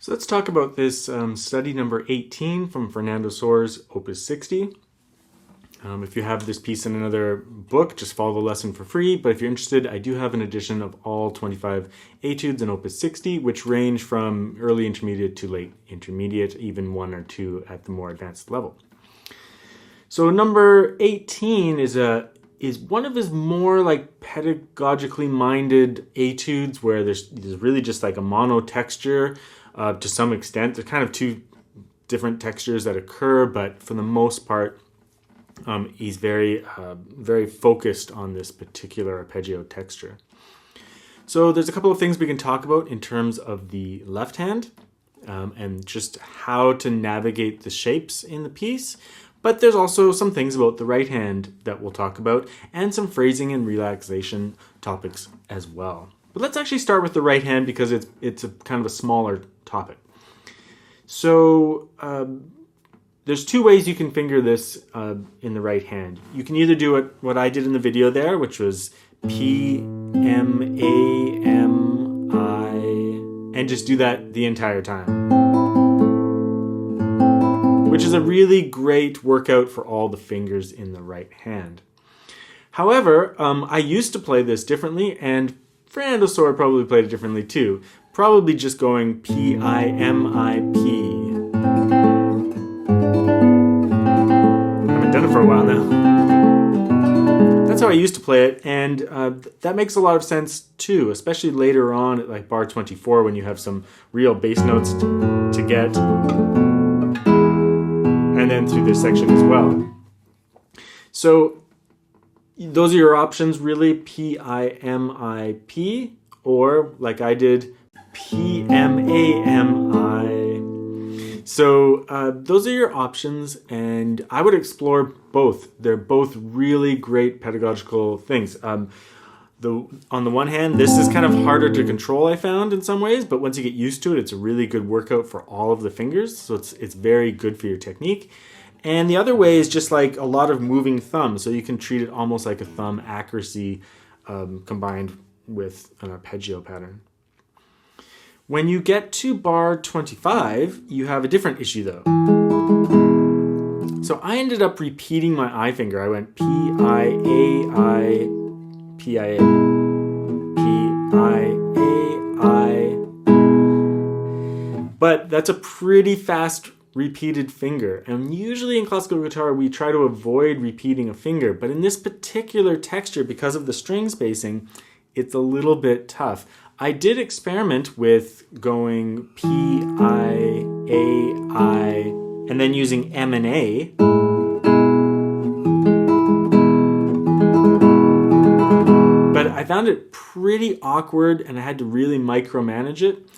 So let's talk about this study number 18 from Fernando Sor's Op.60. If you have this piece in another book, just follow the lesson for free. But if you're interested, I do have an edition of all 25 etudes in Op.60, which range from early intermediate to late intermediate, even one or two at the more advanced level. So number 18 is one of his more like pedagogically minded etudes where there's really just like a mono texture to some extent. There's kind of two different textures that occur, but for the most part, he's very focused on this particular arpeggio texture. So there's a couple of things we can talk about in terms of the left hand and just how to navigate the shapes in the piece. But there's also some things about the right hand that we'll talk about and some phrasing and relaxation topics as well. But let's actually start with the right hand because it's a kind of a smaller topic. So there's two ways you can finger this in the right hand. You can either do it what I did in the video there, which was P, M, A, M, I, and just do that the entire time, which is a really great workout for all the fingers in the right hand. However, I used to play this differently, and Fernando Sor probably played it differently too. Probably just going P, I, M, I, P. Haven't done it for a while now. That's how I used to play it, and that makes a lot of sense too, especially later on at like bar 24 when you have some real bass notes to get. And then through this section as well. So those are your options really, P, I, M, I, P, or like I did, P, M, A, M, I. So those are your options, and I would explore both. They're both really great pedagogical things. On the one hand, this is kind of harder to control, I found, in some ways, but once you get used to it, it's a really good workout for all of the fingers, so it's very good for your technique. And the other way is just like a lot of moving thumbs, so you can treat it almost like a thumb accuracy combined with an arpeggio pattern. When you get to bar 25, you have a different issue though. So I ended up repeating my I finger. I went P, I, A, I, P, I, A, P, I, A, I. But that's a pretty fast repeated finger. And usually in classical guitar, we try to avoid repeating a finger. But in this particular texture, because of the string spacing, it's a little bit tough. I did experiment with going P, I, A, I, and then using M and A. But I found it pretty awkward and I had to really micromanage it.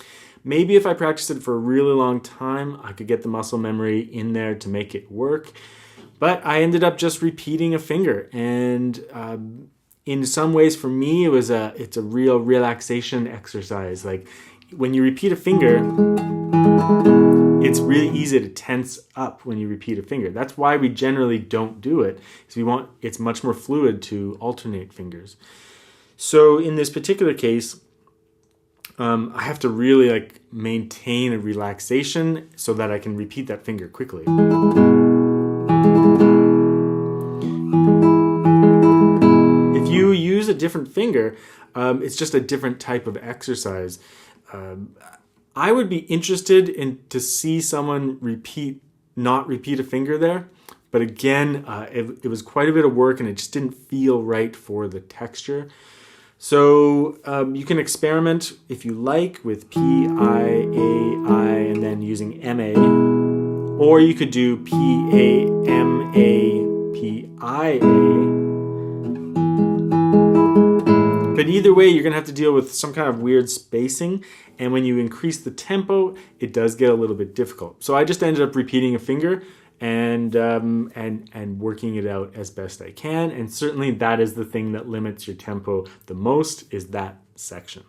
Maybe if I practiced it for a really long time, I could get the muscle memory in there to make it work. But I ended up just repeating a finger. And in some ways, for me, it's a real relaxation exercise. Like when you repeat a finger, it's really easy to tense up when you repeat a finger. That's why we generally don't do it, because it's much more fluid to alternate fingers. So in this particular case, I have to really like maintain a relaxation so that I can repeat that finger quickly. If you use a different finger, it's just a different type of exercise. I would be interested to see someone not repeat a finger there. But again, it was quite a bit of work and it just didn't feel right for the texture. So you can experiment if you like with P, I, A, I, and then using M, A. Or you could do P, A, M, A, P, I, A. But either way, you're going to have to deal with some kind of weird spacing. And when you increase the tempo, it does get a little bit difficult. So I just ended up repeating a finger and working it out as best I can. And certainly that is the thing that limits your tempo the most, is that section.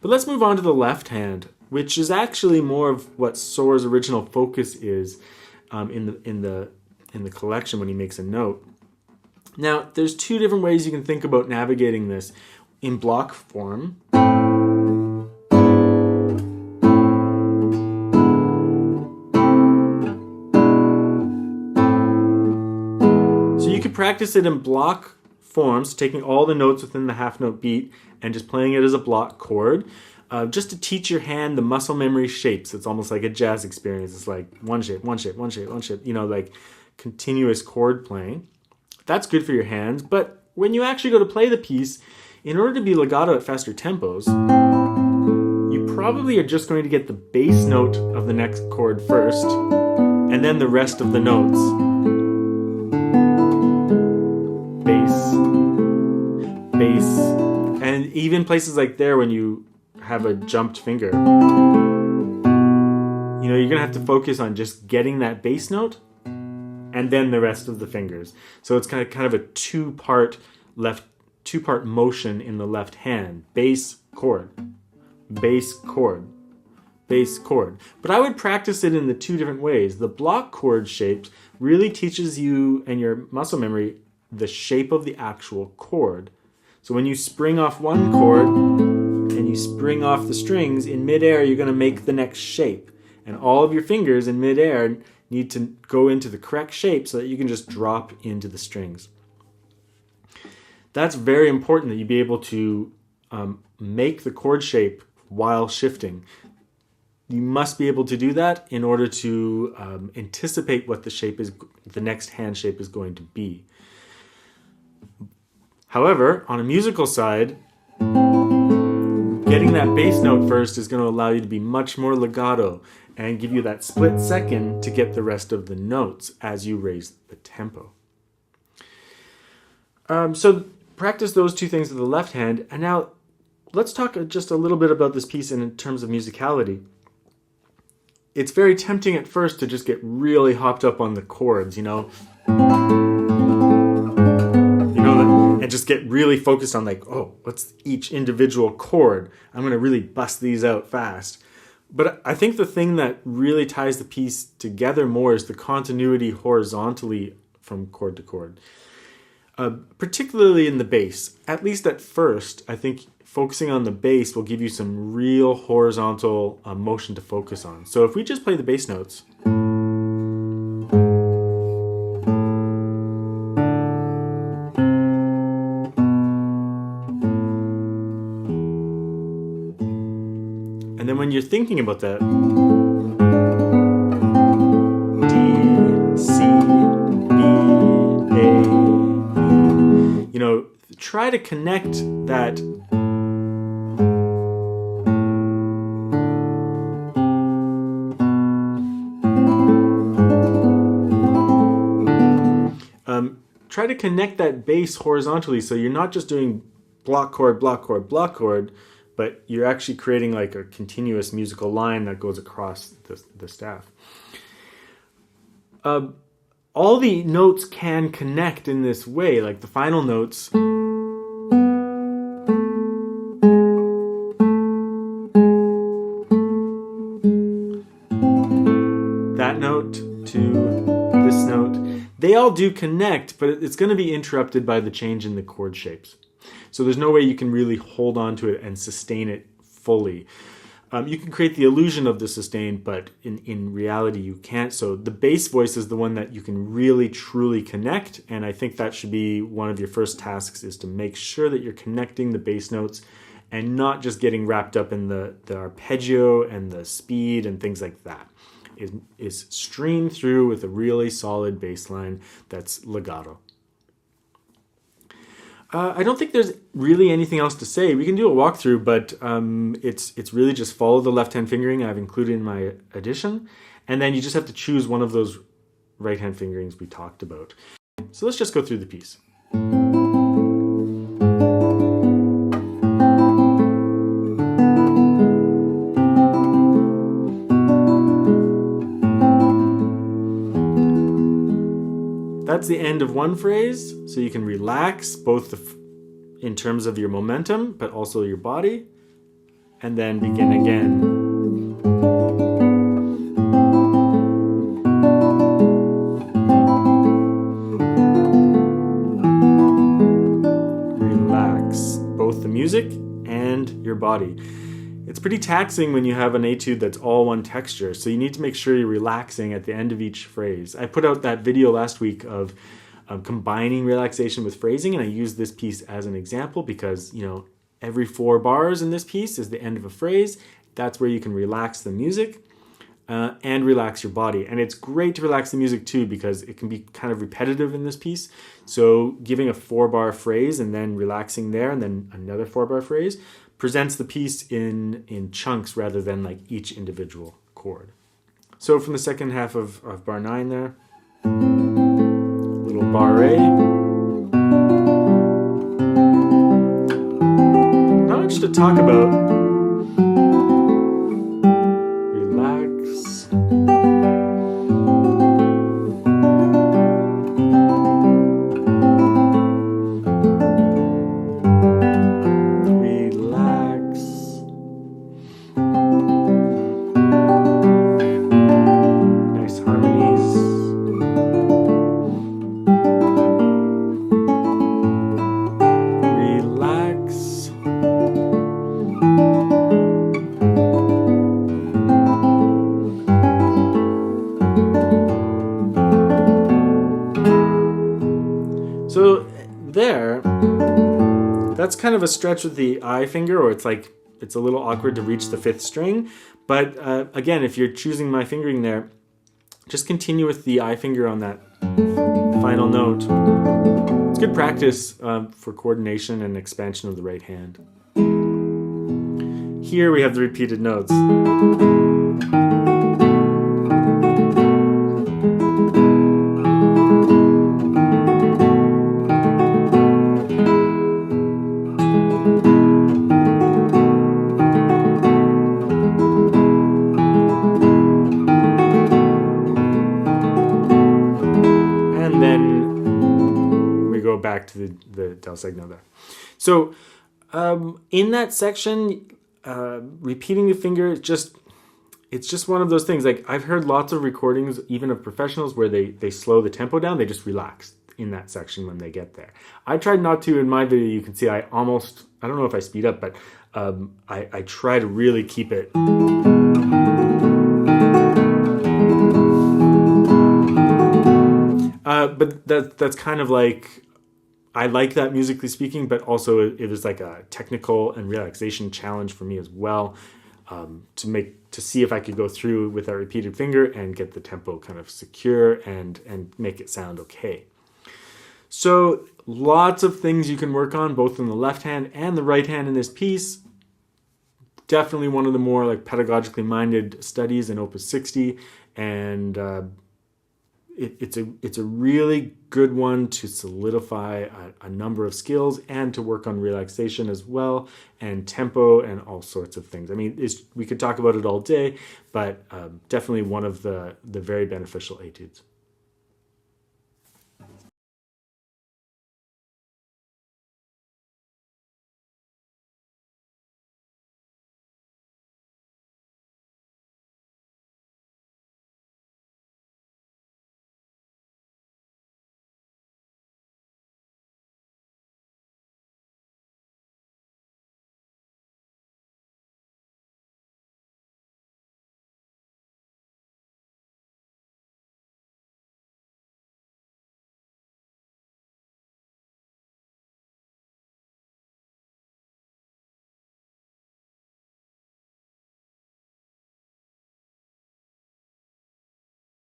But let's move on to the left hand, which is actually more of what Sor's original focus is in the collection when he makes a note. Now, there's two different ways you can think about navigating this in block form. practice it in block forms, taking all the notes within the half note beat and just playing it as a block chord, just to teach your hand the muscle memory shapes. It's almost like a jazz experience. It's like one shape, one shape, one shape, one shape, like continuous chord playing. That's good for your hands, but when you actually go to play the piece, in order to be legato at faster tempos, you probably are just going to get the bass note of the next chord first, and then the rest of the notes. Bass, bass, and even places like there when you have a jumped finger, you're gonna have to focus on just getting that bass note and then the rest of the fingers. So it's kind of a two-part motion in the left hand. Bass, chord, bass, chord, bass, chord. But I would practice it in the two different ways. The block chord shapes really teaches you and your muscle memory the shape of the actual chord. So when you spring off one chord and you spring off the strings, in midair you're going to make the next shape. And all of your fingers in midair need to go into the correct shape so that you can just drop into the strings. That's very important that you be able to make the chord shape while shifting. You must be able to do that in order to anticipate what the next hand shape is going to be. However, on a musical side, getting that bass note first is going to allow you to be much more legato and give you that split second to get the rest of the notes as you raise the tempo. So practice those two things with the left hand. And now let's talk just a little bit about this piece in terms of musicality. It's very tempting at first to just get really hopped up on the chords, and just get really focused on what's each individual chord? I'm going to really bust these out fast. But I think the thing that really ties the piece together more is the continuity horizontally from chord to chord. Particularly in the bass. At least at first, I think focusing on the bass will give you some real horizontal motion to focus on. So if we just play the bass notes. And then when you're thinking about that, D, C, B, A, E, try to connect that bass horizontally, so you're not just doing block chord, block chord, block chord, but you're actually creating like a continuous musical line that goes across the staff. All the notes can connect in this way, like the final notes. That note to this note. They all do connect, but it's going to be interrupted by the change in the chord shapes. So there's no way you can really hold on to it and sustain it fully. You can create the illusion of the sustain, but in reality you can't. So the bass voice is the one that you can really truly connect, and I think that should be one of your first tasks, is to make sure that you're connecting the bass notes and not just getting wrapped up in the arpeggio and the speed and things like that. Is streamed through with a really solid bass line that's legato. I don't think there's really anything else to say. We can do a walkthrough, but it's really just follow the left-hand fingering I've included in my edition, and then you just have to choose one of those right-hand fingerings we talked about. So let's just go through the piece. That's the end of one phrase, so you can relax both in terms of your momentum, but also your body, and then begin again. Relax both the music and your body. It's pretty taxing when you have an etude that's all one texture, so you need to make sure you're relaxing at the end of each phrase. I put out that video last week of combining relaxation with phrasing. And I use this piece as an example because, you know, every 4 bars in this piece is the end of a phrase. That's where you can relax the music and relax your body. And it's great to relax the music too because it can be kind of repetitive in this piece. So giving a 4-bar phrase and then relaxing there and then another 4-bar phrase presents the piece in chunks rather than like each individual chord. So from the second half of bar 9 there, little bar A. Not much to talk about. Relax. That's kind of a stretch with the I finger, or it's a little awkward to reach the 5th string. But again, if you're choosing my fingering there, just continue with the I finger on that final note. It's good practice for coordination and expansion of the right hand. Here we have the repeated notes. Back to the del segno there. So in that section, repeating the finger, it's just one of those things. Like I've heard lots of recordings, even of professionals, where they slow the tempo down. They just relax in that section when they get there. I tried not to. In my video, you can see I don't know if I speed up, but I try to really keep it. But that's kind of like, I like that musically speaking, but also it was like a technical and relaxation challenge for me as well, to see if I could go through with that repeated finger and get the tempo kind of secure and make it sound okay. So lots of things you can work on both in the left hand and the right hand in this piece. Definitely one of the more like pedagogically minded studies in Op.60, and it's a really good one to solidify a number of skills and to work on relaxation as well, and tempo and all sorts of things. I mean, we could talk about it all day, but definitely one of the very beneficial etudes.